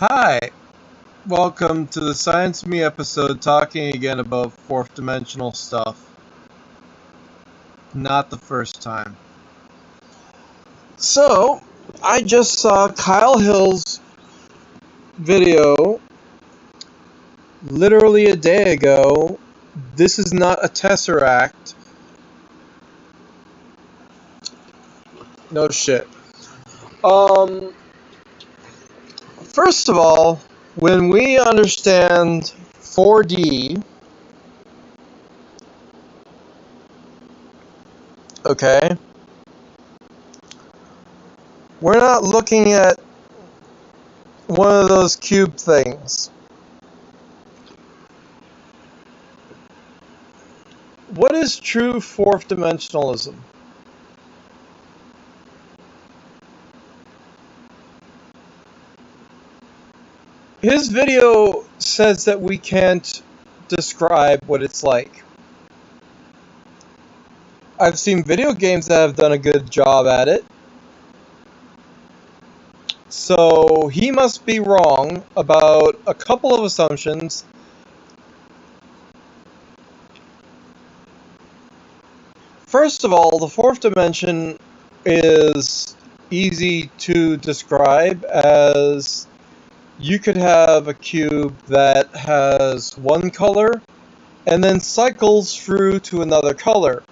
Hi, welcome to the Science Me episode talking again about fourth dimensional stuff. Not the first time. So, I just saw Kyle Hill's video literally a day ago. This is not a tesseract. No shit. First of all, when we understand 4D, okay, we're not looking at one of those cube things. What is true fourth dimensionalism? His video says that we can't describe what it's like. I've seen video games that have done a good job at it. So he must be wrong about a couple of assumptions. First of all, the fourth dimension is easy to describe as you could have a cube that has one color and then cycles through to another color.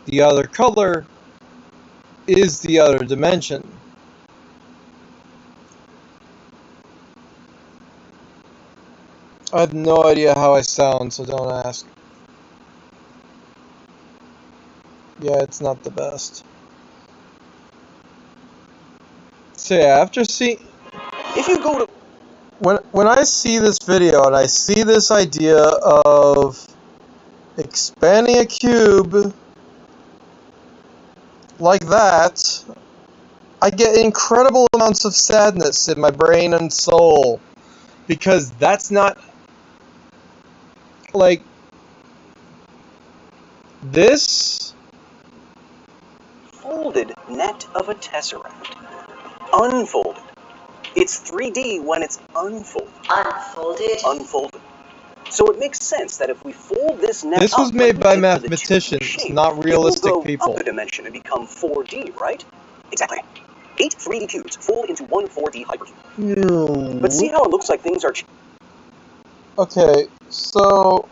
The other color is the other dimension. I have no idea how I sound, so don't ask. Yeah, it's not the best. So yeah, after seeing... If you go to... When I see this video and I see this idea of expanding a cube like that, I get incredible amounts of sadness in my brain and soul. Because that's not... like... this... folded net of a tesseract. Unfolded. It's 3D when it's unfolded. Unfolded. So it makes sense that if we fold this net This up, was made like by we did to the mathematicians, shape, not realistic it will go people. up a dimension and become 4D, right? Exactly. 8 3D cubes fold into one 4D hypercube. But see how it looks like things are... Okay, so...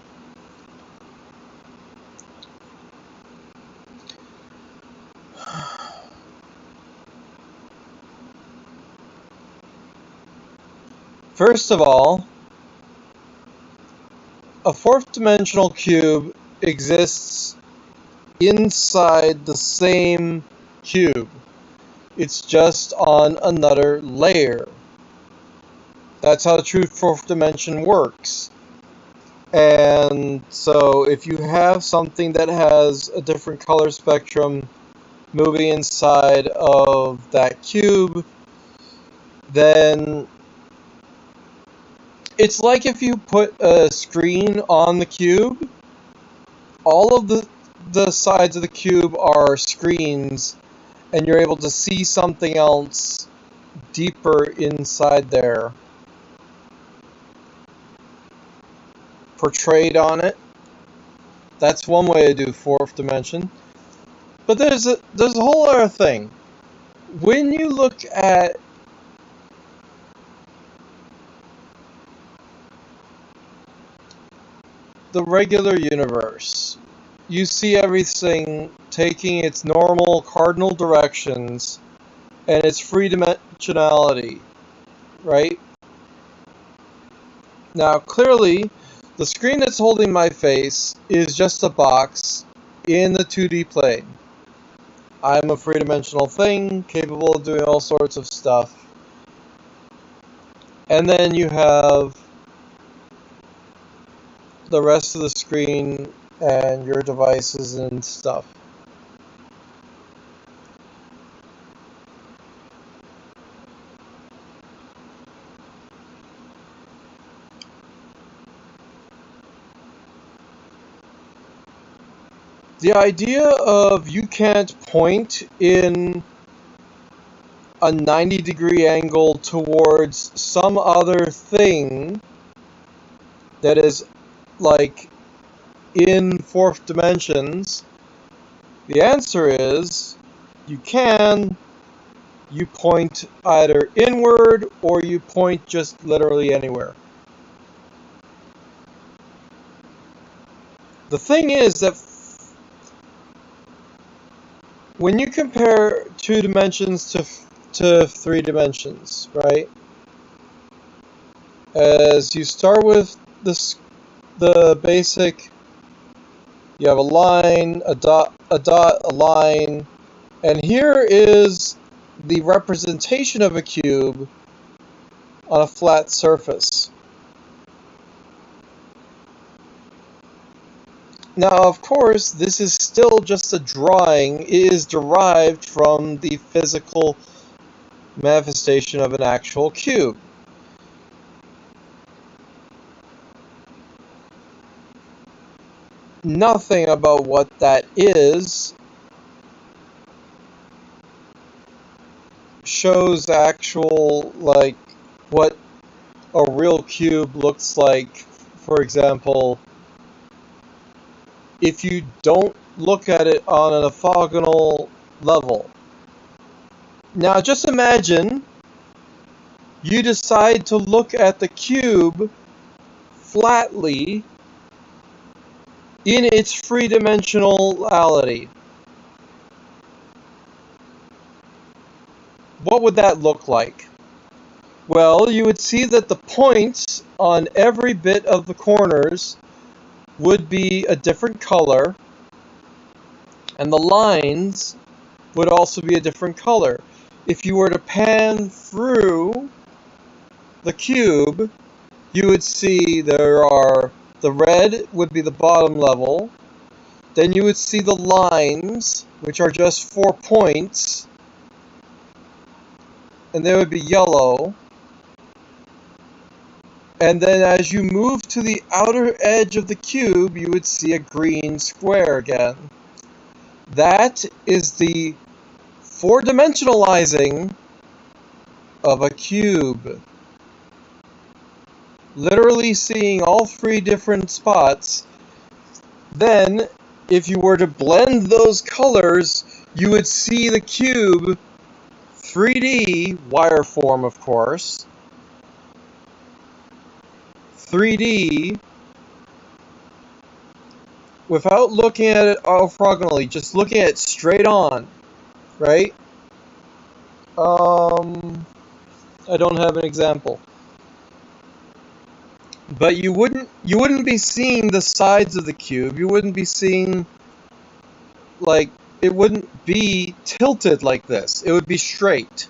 First of all, a fourth dimensional cube exists inside the same cube. It's just on another layer. That's how the true fourth dimension works. And so if you have something that has a different color spectrum moving inside of that cube, then it's like if you put a screen on the cube. All of the sides of the cube are screens, and you're able to see something else deeper inside there, portrayed on it. That's one way to do fourth dimension. But there's a whole other thing. When you look at the regular universe, you see everything taking its normal cardinal directions and its free dimensionality, right? Now, clearly, the screen that's holding my face is just a box in the 2D plane. I'm a three-dimensional thing, capable of doing all sorts of stuff. And then you have the rest of the screen and your devices and stuff. The idea of you can't point in a 90-degree angle towards some other thing that is like in fourth dimensions? The answer is you can. You point either inward or you point just literally anywhere. The thing is that when you compare 2 dimensions to 3 dimensions, right? As you start with the basic, you have a line, a dot, a line, and here is the representation of a cube on a flat surface. Now, of course, this is still just a drawing. It is derived from the physical manifestation of an actual cube. Nothing about what that is shows actual, like, what a real cube looks like. For example, if you don't look at it on an orthogonal level. Now just imagine you decide to look at the cube flatly in its three-dimensionality. What would that look like? Well, you would see that the points on every bit of the corners would be a different color, and the lines would also be a different color. If you were to pan through the cube, you would see the red would be the bottom level, then you would see the lines, which are just 4 points, and they would be yellow. And then as you move to the outer edge of the cube, you would see a green square again. That is the four-dimensionalizing of a cube. Literally seeing all 3 different spots. Then, if you were to blend those colors, you would see the cube 3D, wire form of course, 3D, without looking at it orthogonally, just looking at it straight on, right? I don't have an example. But you wouldn't be seeing the sides of the cube. You wouldn't be seeing, like, it wouldn't be tilted like this. It would be straight,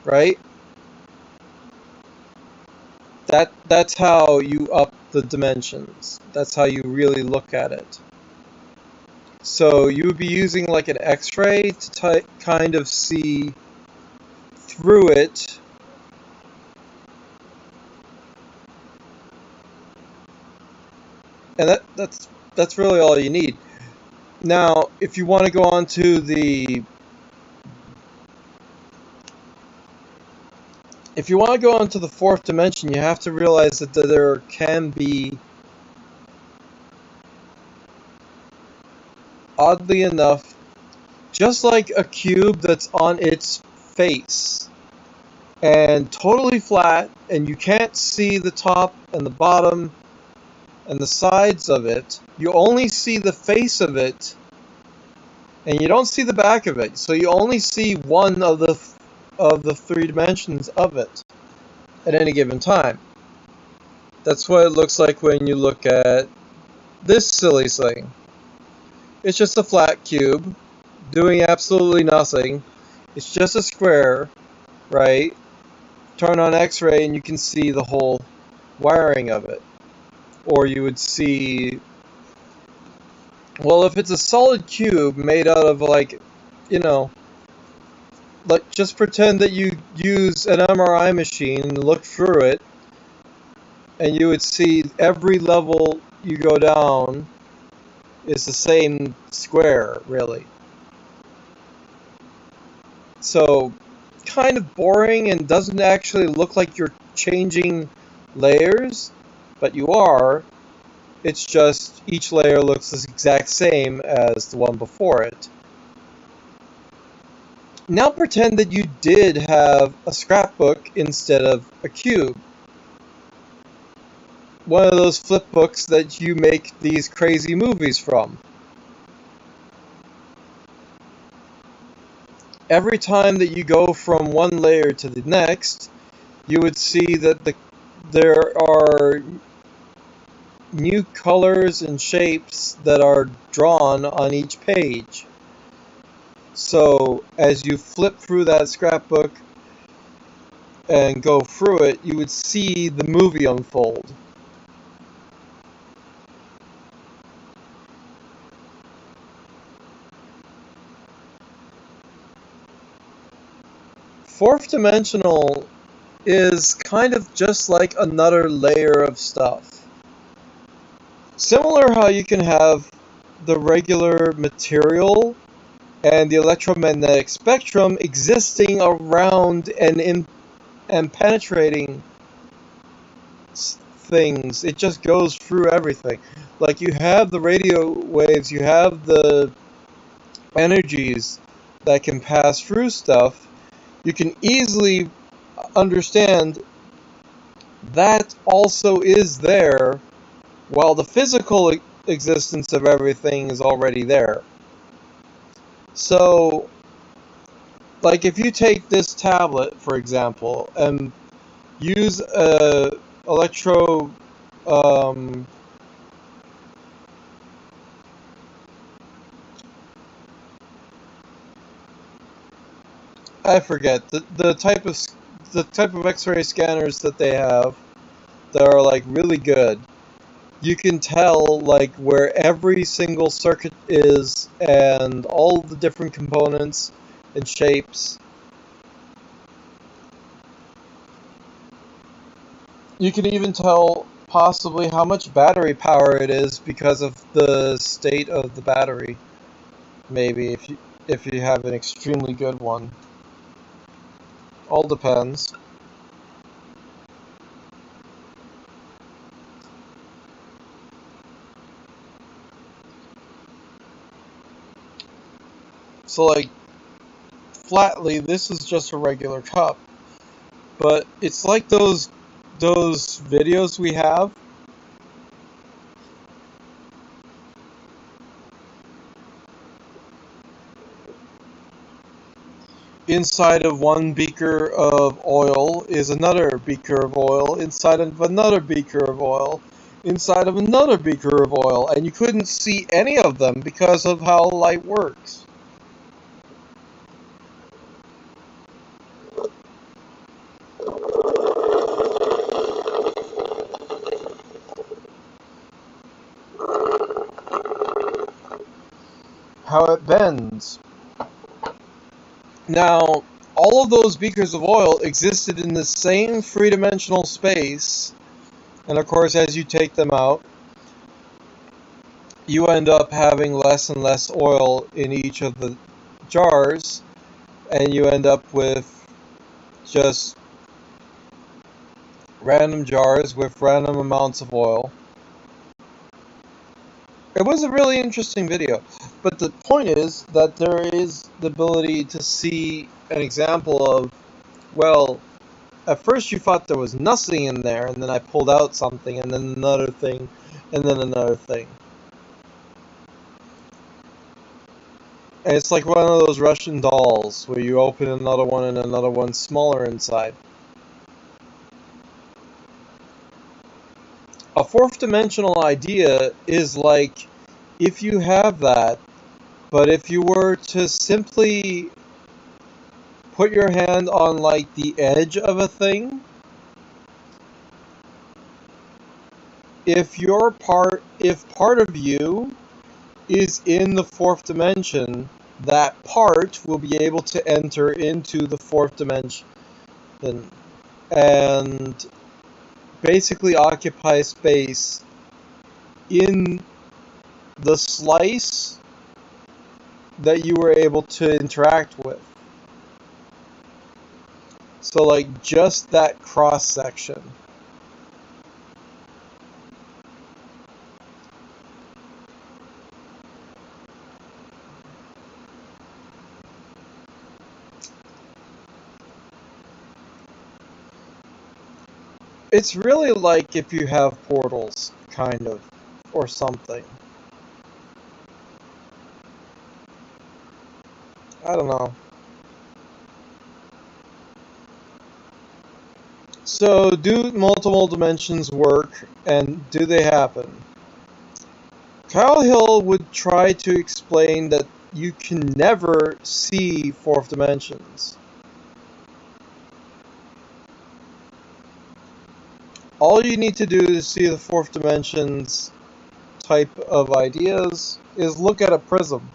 right? That's how you up the dimensions. That's how you really look at it. So you would be using like an X-ray to kind of see through it. And that's really all you need. Now, if you want to go on to the fourth dimension, you have to realize that there can be, oddly enough, just like a cube that's on its face and totally flat, and you can't see the top and the bottom and the sides of it. You only see the face of it, and you don't see the back of it. So you only see one of the 3 dimensions of it at any given time. That's what it looks like when you look at this silly thing. It's just a flat cube doing absolutely nothing. It's just a square, right? Turn on X-ray and you can see the whole wiring of it. Or you would see, well, if it's a solid cube made out of, like, you know, like, just pretend that you use an MRI machine and look through it, and you would see every level you go down is the same square, really. So kind of boring and doesn't actually look like you're changing layers, but you are. It's just each layer looks the exact same as the one before it. Now pretend that you did have a scrapbook instead of a cube. One of those flip books that you make these crazy movies from. Every time that you go from one layer to the next, you would see that there are new colors and shapes that are drawn on each page. So as you flip through that scrapbook and go through it, you would see the movie unfold. Fourth dimensional is kind of just like another layer of stuff. Similar how you can have the regular material and the electromagnetic spectrum existing around and penetrating things. It just goes through everything. Like you have the radio waves, you have the energies that can pass through stuff. You can easily understand that also is there, while the physical existence of everything is already there. So, like if you take this tablet, for example, and use a electro I forget the type of X-ray scanners that they have that are like really good. You can tell like where every single circuit is and all the different components and shapes. You can even tell possibly how much battery power it is because of the state of the battery. Maybe if you have an extremely good one. All depends. So like flatly, this is just a regular cup, but it's like those videos we have inside of one beaker of oil is another beaker of oil, inside of another beaker of oil, inside of another beaker of oil, and you couldn't see any of them because of how light works. How it bends. Now, all of those beakers of oil existed in the same three-dimensional space, and of course, as you take them out, you end up having less and less oil in each of the jars, and you end up with just random jars with random amounts of oil. It was a really interesting video, but the point is that there is the ability to see an example of, well, at first you thought there was nothing in there, and then I pulled out something, and then another thing, and then another thing. And it's like one of those Russian dolls, where you open another one and another one smaller inside. A fourth dimensional idea is like, if you have that, but if you were to simply put your hand on like the edge of a thing, if part of you is in the fourth dimension, that part will be able to enter into the fourth dimension and basically occupy space in the slice that you were able to interact with. So like just that cross section. It's really like if you have portals, kind of, or something. I don't know. So, do multiple dimensions work, and do they happen? Kyle Hill would try to explain that you can never see fourth dimensions. All you need to do to see the fourth dimensions type of ideas is look at a prism.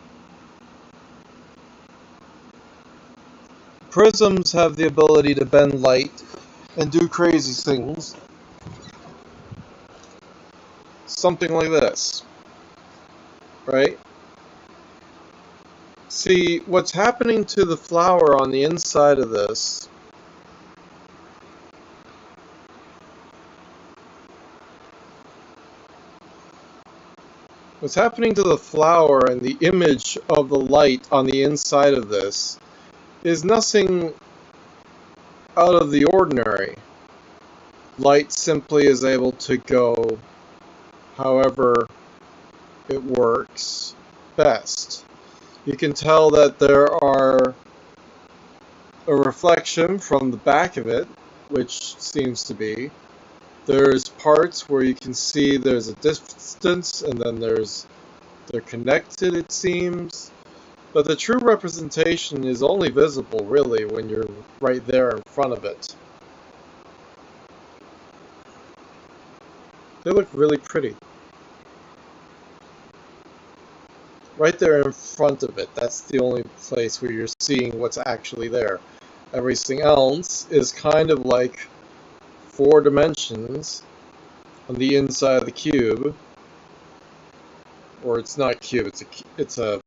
Prisms have the ability to bend light and do crazy things. Something like this, right? See, what's happening to the flower on the inside of this what's happening to the flower and the image of the light on the inside of this is nothing out of the ordinary. Light simply is able to go however it works best. You can tell that there are a reflection from the back of it, which seems to be. There's parts where you can see there's a distance, and then they're connected, it seems. But the true representation is only visible, really, when you're right there in front of it. They look really pretty. Right there in front of it, that's the only place where you're seeing what's actually there. Everything else is kind of like 4 dimensions on the inside of the cube. Or it's not cube, it's a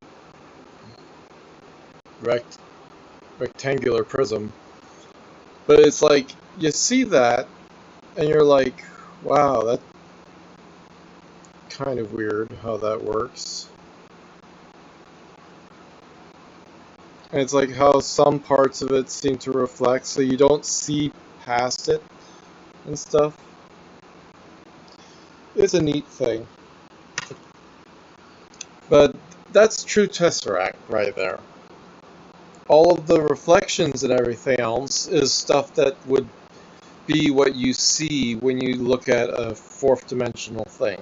rectangular prism. But it's like, you see that, and you're like, wow, that's kind of weird how that works. And it's like how some parts of it seem to reflect, so you don't see past it and stuff. It's a neat thing. But that's true Tesseract right there. All of the reflections and everything else is stuff that would be what you see when you look at a 4th dimensional thing.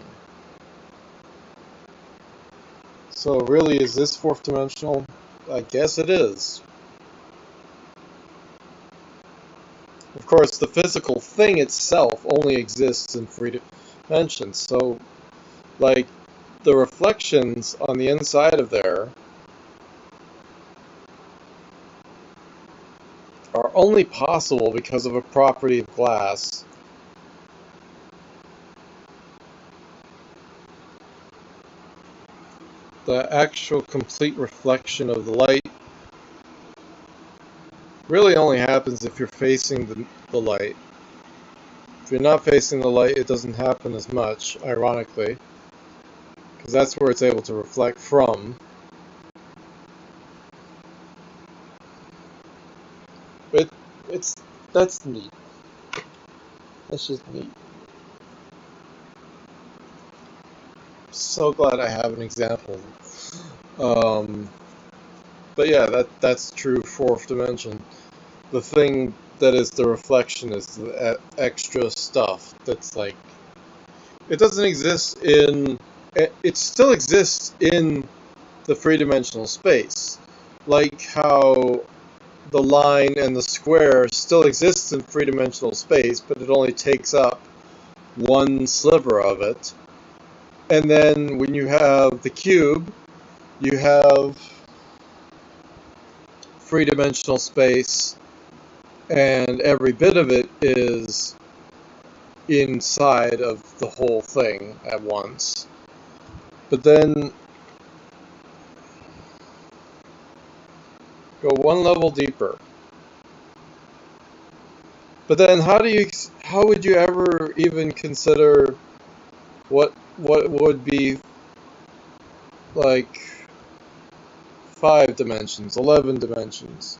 So really, is this 4th dimensional? I guess it is. Of course, the physical thing itself only exists in 3 dimensions, so like the reflections on the inside of there are only possible because of a property of glass. The actual complete reflection of the light really only happens if you're facing the light. If you're not facing the light, it doesn't happen as much, ironically, because that's where it's able to reflect from. But that's neat. That's just neat. So glad I have an example. But yeah, that's true 4th dimension. The thing that is the reflection is the extra stuff that's like, it doesn't exist in, it still exists in the 3-dimensional space. Like how the line and the square still exists in 3-dimensional space, but it only takes up one sliver of it. And then when you have the cube, you have 3-dimensional space, and every bit of it is inside of the whole thing at once. But then go one level deeper. But then how would you ever even consider what would be like 5 dimensions, 11 dimensions?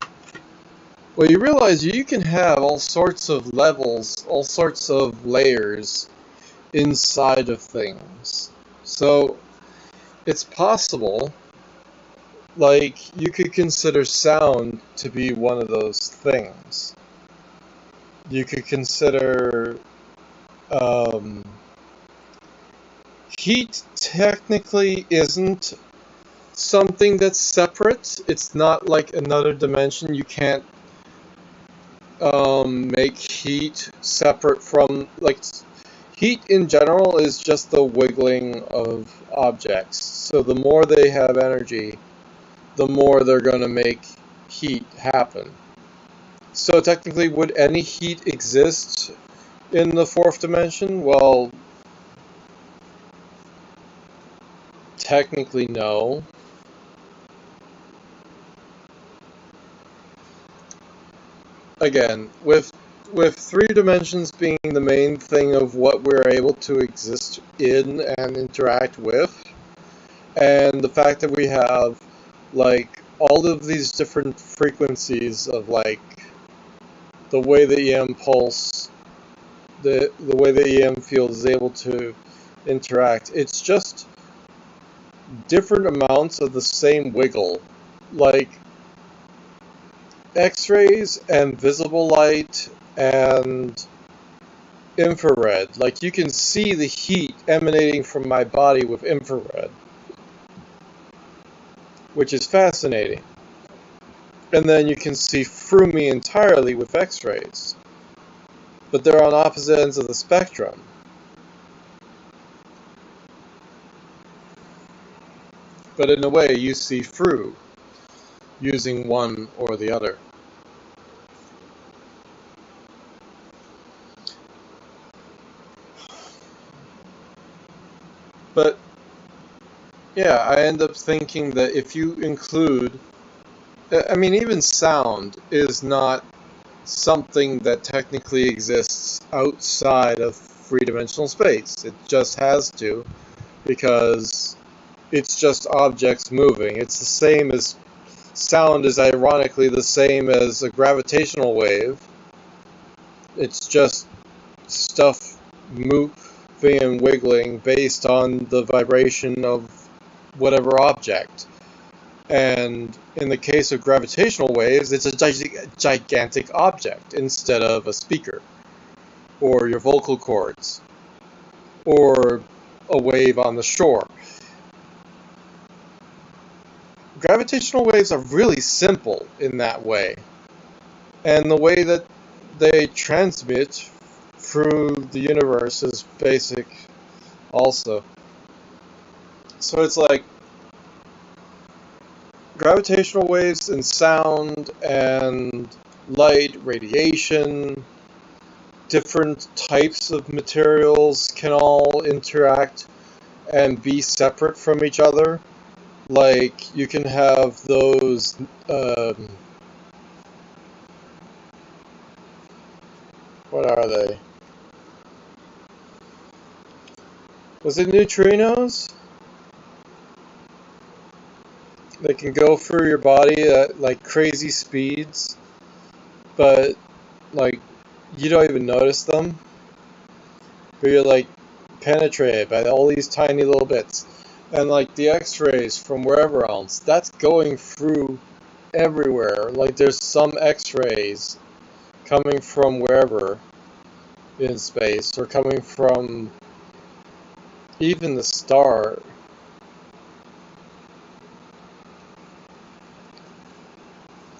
Well, you realize you can have all sorts of levels, all sorts of layers inside of things. So it's possible, like, you could consider sound to be one of those things. You could consider heat technically isn't something that's separate. It's not like another dimension. You can't make heat separate from, like, heat in general is just the wiggling of objects. So the more they have energy, the more they're going to make heat happen. So technically, would any heat exist in the 4th dimension? Well, technically no. Again, with 3 dimensions being the main thing of what we're able to exist in and interact with, and the fact that we have, like, all of these different frequencies of, like, the way the EM pulse, the way the EM field is able to interact, it's just different amounts of the same wiggle. Like, X-rays and visible light and infrared. Like, you can see the heat emanating from my body with infrared, which is fascinating. And then you can see through me entirely with X-rays. But they're on opposite ends of the spectrum. But in a way, you see through using one or the other. But yeah, I end up thinking that if you include, I mean, even sound is not something that technically exists outside of 3-dimensional space. It just has to, because it's just objects moving. It's the same as, sound is ironically the same as a gravitational wave. It's just stuff moving and wiggling based on the vibration of whatever object. And in the case of gravitational waves, it's a gigantic object instead of a speaker, or your vocal cords, or a wave on the shore. Gravitational waves are really simple in that way. And the way that they transmit through the universe is basic also. So it's like gravitational waves and sound and light, radiation, different types of materials can all interact and be separate from each other. Like, you can have those what are they? Was it neutrinos? They can go through your body at, like, crazy speeds, but, like, you don't even notice them. But you're, like, penetrated by all these tiny little bits. And, like, the X-rays from wherever else, that's going through everywhere. Like, there's some X-rays coming from wherever in space, or coming from even the star.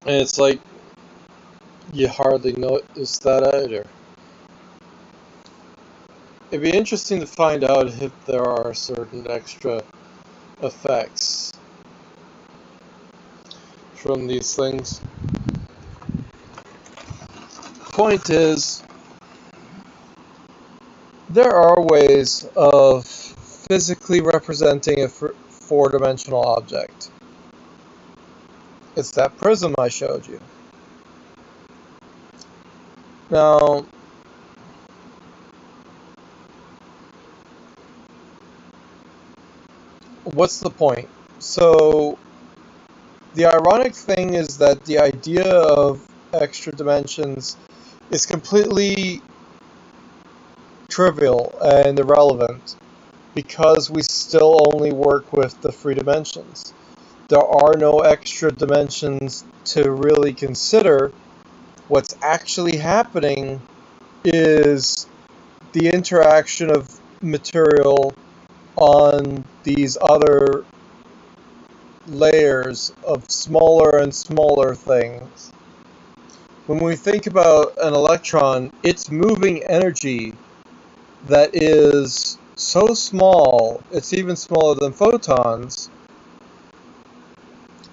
And it's like, you hardly notice that either. It'd be interesting to find out if there are certain extra effects from these things. Point is, there are ways of physically representing a 4-dimensional object. It's that prism I showed you. Now, what's the point? So, the ironic thing is that the idea of extra dimensions is completely trivial and irrelevant because we still only work with the three dimensions. There are no extra dimensions to really consider. What's actually happening is the interaction of material on these other layers of smaller and smaller things. When we think about an electron, it's moving energy that is so small, it's even smaller than photons.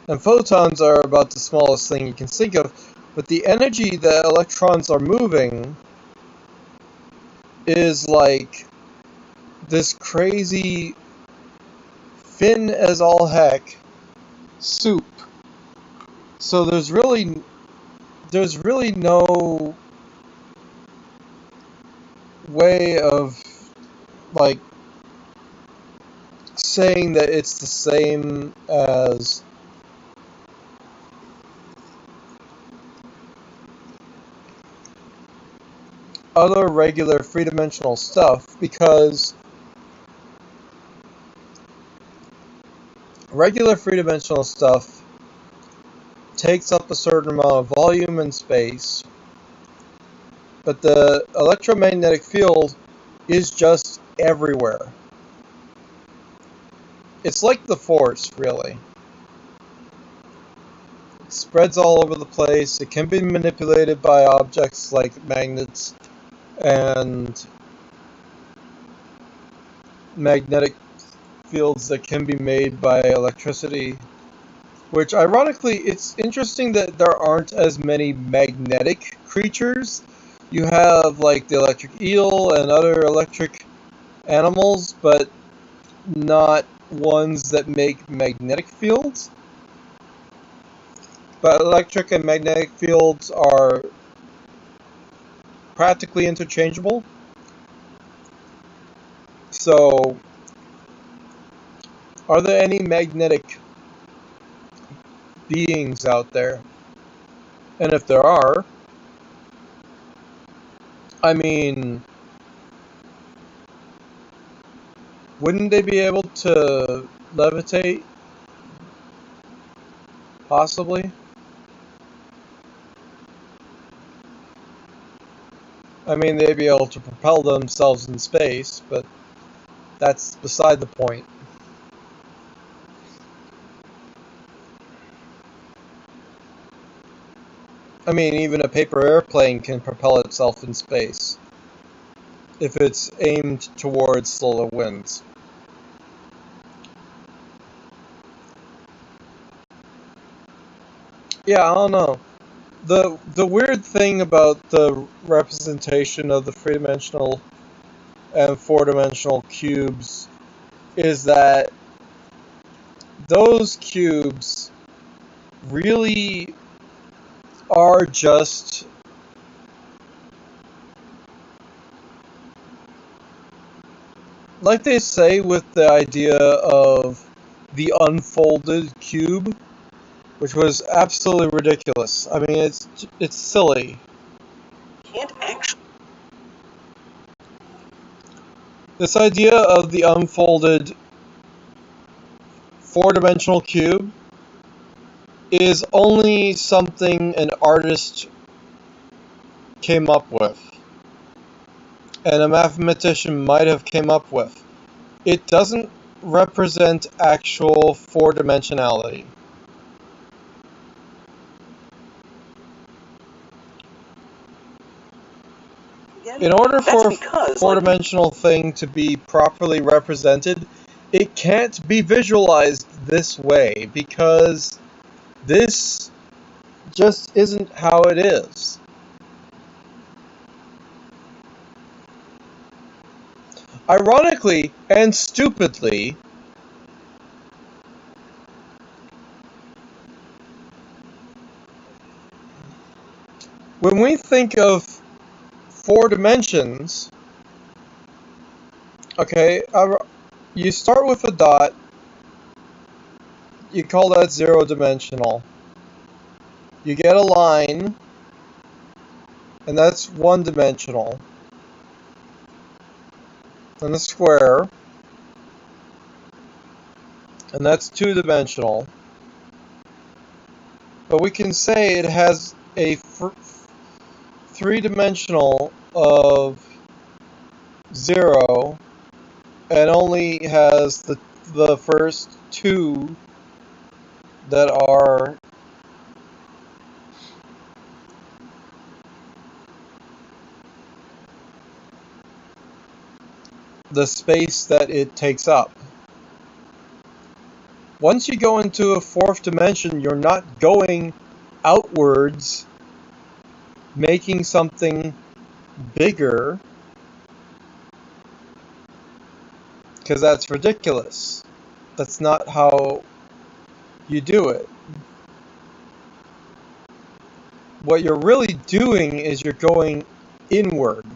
And photons are about the smallest thing you can think of, but the energy that electrons are moving is like this crazy, thin as all heck soup. So there's really no way of like saying that it's the same as other regular three-dimensional stuff, because regular three-dimensional stuff takes up a certain amount of volume and space, but the electromagnetic field is just everywhere. It's like the force, really. It spreads all over the place. It can be manipulated by objects like magnets and magnetic fields that can be made by electricity. Which, ironically, it's interesting that there aren't as many magnetic creatures. You have, like, the electric eel and other electric animals, but not ones that make magnetic fields. But electric and magnetic fields are practically interchangeable. So, are there any magnetic beings out there? And if there are, I mean, wouldn't they be able to levitate? Possibly. I mean, they'd be able to propel themselves in space, but that's beside the point. I mean, even a paper airplane can propel itself in space if it's aimed towards solar winds. Yeah, I don't know. The weird thing about the representation of the three-dimensional and four-dimensional cubes is that those cubes really are just like they say with the idea of the unfolded cube, which was absolutely ridiculous. I mean, it's silly. Can't actually. This idea of the unfolded four-dimensional cube is only something an artist came up with, and a mathematician might have came up with. It doesn't represent actual four-dimensionality. In order for a four-dimensional thing to be properly represented, it can't be visualized this way, because this just isn't how it is. Ironically and stupidly, when we think of 4 dimensions, okay, you start with a dot, you call that 0-dimensional. You get a line, and that's 1-dimensional. And a square, and that's 2-dimensional. But we can say it has a 3-dimensional of 0 and only has the first 2 that are the space that it takes up. Once you go into a 4th dimension, you're not going outwards, making something bigger, because that's ridiculous. That's not how you do it. What you're really doing is you're going inward.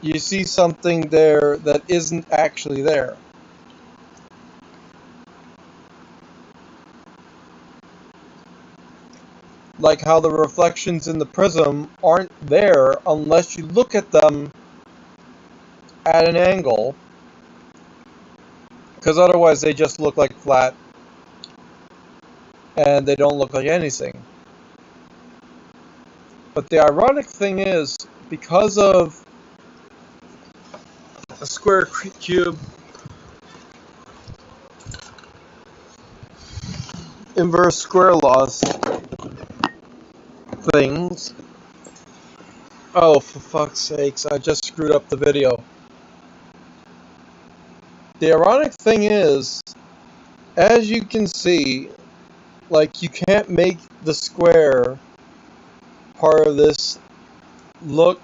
You see something there that isn't actually there. Like how the reflections in the prism aren't there unless you look at them at an angle, because otherwise they just look like flat and they don't look like anything. But the ironic thing is, because of a square cube inverse square laws things. Oh, for fuck's sakes, I just screwed up the video. The ironic thing is, as you can see, like, you can't make the square part of this look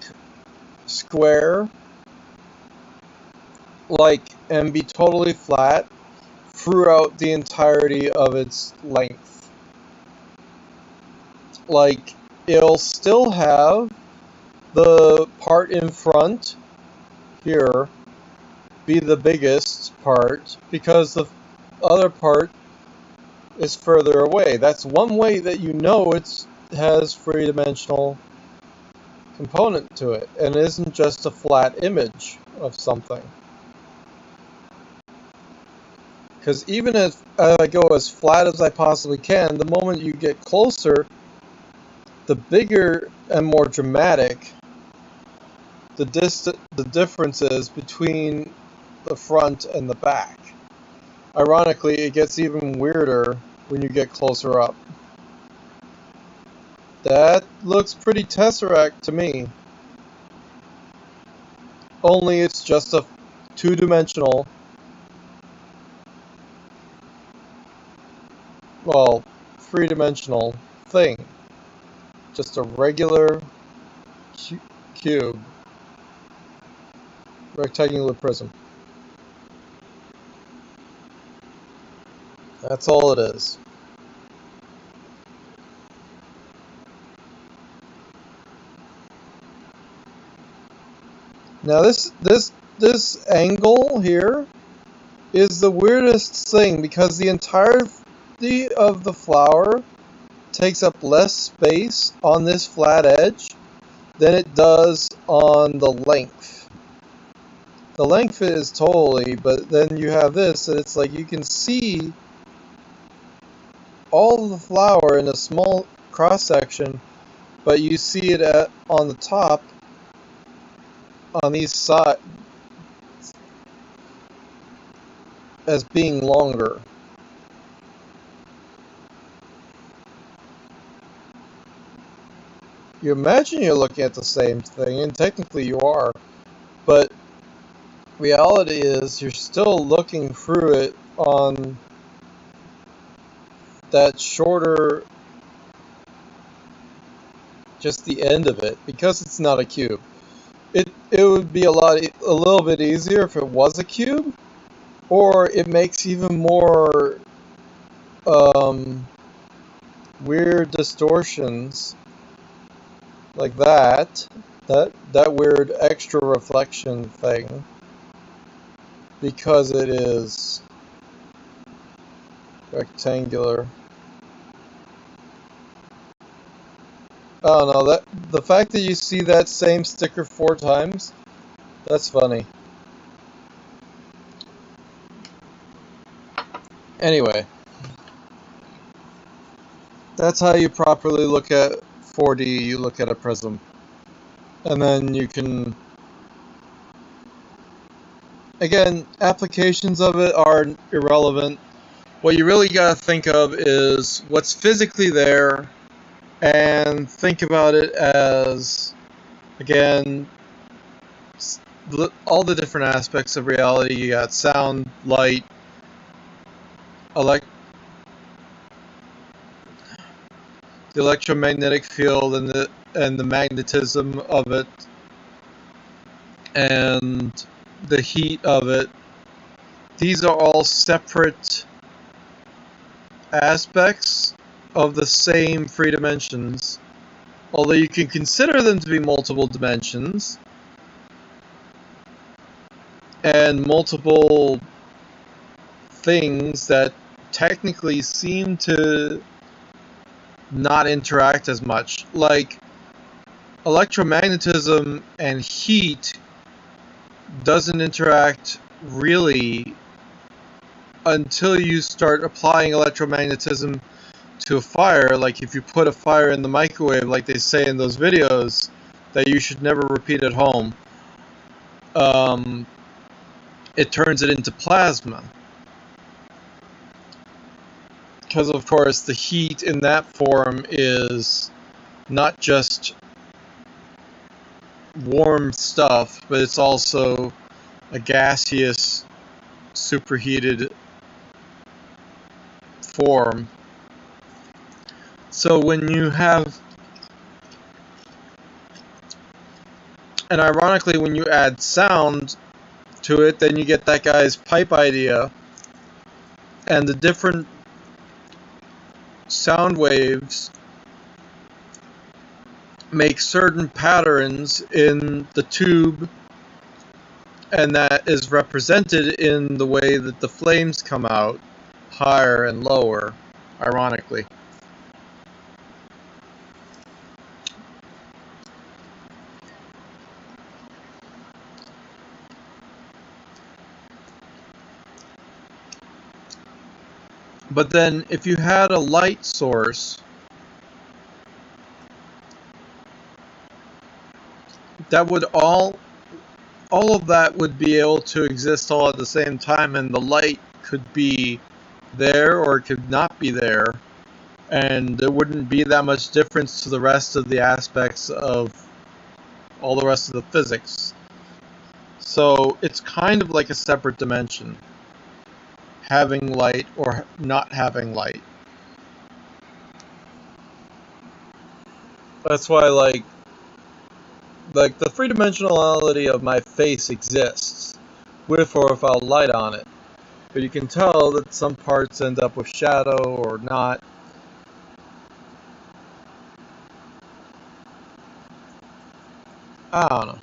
square, like, and be totally flat throughout the entirety of its length. Like, it'll still have the part in front here be the biggest part because the other part is further away. That's one way that you know it has 3-dimensional component to it and isn't just a flat image of something. Because even if I go as flat as I possibly can, the moment you get closer, the bigger and more dramatic the difference is between the front and the back. Ironically, it gets even weirder when you get closer up. That looks pretty Tesseract to me. Only it's just a 2-dimensional, well, 3-dimensional thing. Just a regular cube. Rectangular prism. That's all it is. Now this angle here is the weirdest thing because the entirety of the flower takes up less space on this flat edge than it does on the length. The length is totally, but then you have this, and it's like you can see all of the flower in a small cross section, but you see it on the top, on these sides, as being longer. You imagine you're looking at the same thing, and technically you are, but reality is you're still looking through it on that shorter, just the end of it, because it's not a cube. It would be a little bit easier if it was a cube, or it makes even more weird distortions like that weird extra reflection thing, because it is rectangular. I don't know, that the fact that you see that same sticker 4 times, that's funny. Anyway, that's how you properly look at 4D. You look at a prism, and then you can, again, applications of it are irrelevant. What you really gotta think of is what's physically there, and think about it as, again, all the different aspects of reality. You got sound, light, the electromagnetic field, and the magnetism of it, and the heat of it. These are all separate aspects of the same 3 dimensions, although you can consider them to be multiple dimensions and multiple things that technically seem to not interact as much. Like electromagnetism and heat doesn't interact really until you start applying electromagnetism to a fire. Like if you put a fire in the microwave, like they say in those videos that you should never repeat at home, it turns it into plasma. Because of course the heat in that form is not just warm stuff, but it's also a gaseous, superheated form. So when you have, and ironically when you add sound to it, then you get that guy's pipe idea, and the different sound waves make certain patterns in the tube, and that is represented in the way that the flames come out, higher and lower, ironically. But then if you had a light source, that would all of that would be able to exist all at the same time, and the light could be there or it could not be there, and there wouldn't be that much difference to the rest of the aspects of all the rest of the physics. So it's kind of like a separate dimension, having light or not having light. That's why like the three-dimensionality of my face exists, with or without light on it. But you can tell that some parts end up with shadow or not. I don't know.